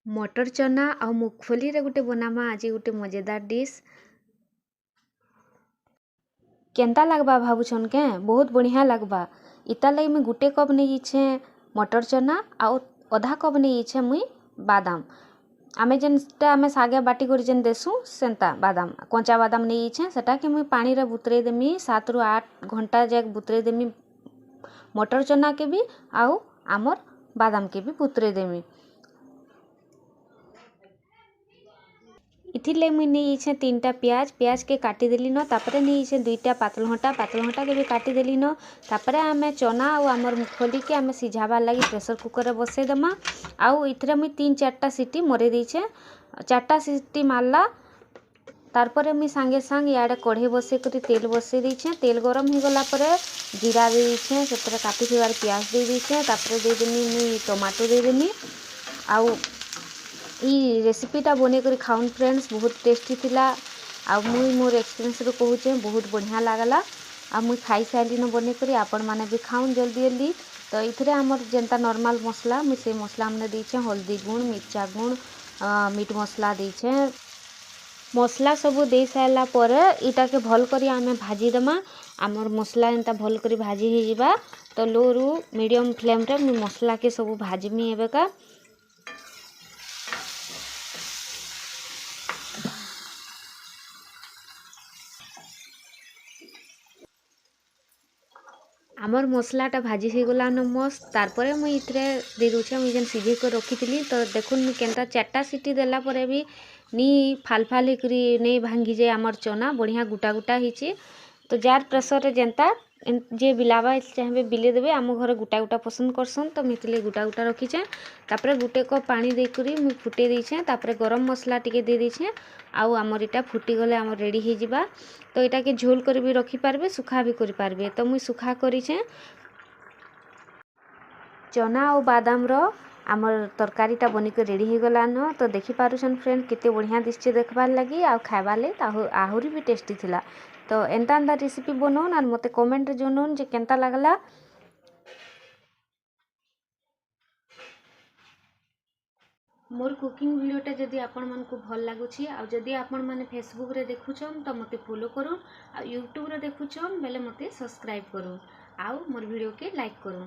मटर चना और मूंगफली रे गुटे बनामा आज गुटे मजेदार डिश। केंता लगबा भावुछन के बहुत बढ़िया लगबा। इता लगी मैं गुटे कप नहीं छे मटर चना आउ आधा कप नहीं छे मुई बादाम। आमे जेनटा आमे सागे बाटी कर जेन देसु सेंता बादाम कंचा बादाम नहीं छे सेटा के मुई पानी रे बुतरे देमी 7 रु 8 घंटा जाक बुतरे देमी। मटर चना के भी आउ आमर बादाम के भी बुतरे देमी। इथिर मुई नहीं छे 3टा प्याज के काटी देली न। तापरे नहीं छे 2टा पातलघंटा के भी काटी देली न। तापरे आमे चना और आमर मूंगफली के आमे सिझाबार लगी प्रेशर कुकर रे बसई देमा। आउ इथिरे मुई 3-4टा सीटी मरे दी छे। 4टा सीटी मारला तारपरे मुई सांगे सांग याडे कढ़ई बसई करी तेल बसई दी छे। तेल गरम हो गला परे जीरा दे दी छे। सेतरे काटी थिबार प्याज दे दी छे। तापरे दे देनी मुई टमाटो दे देनी। आउ ई रेसिपीटा बने कर खाउन फ्रेंड्स बहुत टेस्टी थिला। आ मुई मोर एक्सपीरियंस रो कहूचे बहुत बढ़िया लागला। आ मुई खाई सारी न बने करी आपण माने भी खाउन जल्दी जल्दी। तो इथरे हमर जेंता नॉर्मल मसला मुई से मसला हमने दीछे हल्दी गुण मिर्चा गुण मीट मसला दीछे। मसला सबू दे सारा पर इटा के भल करी आमे भाजी दमा। आमर मसला एंता भल करी भाजी ही जिबा। तो लो रु मीडियम फ्लेम रे मुई मसला के सबू भाजीमी एबेका। आमर मसलाटा भाजी हो गला न मस्त। तारपरे मुई इथरे दे दूछे मुई जेन सिझे कर रखी तो देखुन मुई केनता 4टा सीटी देला परे भी नी फाल फाल करी नहीं भांगी जाए आमर चना बढ़िया गुटा गुटा हिची। तो जार प्रेसर रे जेंता जे बिलावा चाहे बिले देबे। आम घर गुटा गुटा पसंद करसन तो मितले गुटा गुटा रखीचे। तापरे गुटे कप पानी दे करी मुई फुटे दीछे। तापरे गरम मसला टिके दे दीछे। आउ आमर इटा फुटी गले आमर रेडी हो जिबा। तो इटा के झोल कर भी रखी पारबे सुखा भी करि पारबे। तो मुई सुखा करीछे। चना और बादाम रो आमर तरकारीटा बनिक रेडी हो गला न। तो देखि पारुछन फ्रेंड केते बढ़िया दिसचे देखबार लगी आ खाइबार लगी आहुरी भी टेस्टी थिला। तो एंता एंता रेसिपी बनौन और मते कमेंट रे जनौन जे केंता लागला। मोर कुकिंग वीडियोटा जदि आपण मानकु भल लागुछि आ जदि आपण माने फेसबुक रे देखुछन तो मते फॉलो करूँ आ यूट्यूब रे देखुछन बेले मते सब्सक्राइब करूँ आ मोर वीडियो के लाइक करूँ।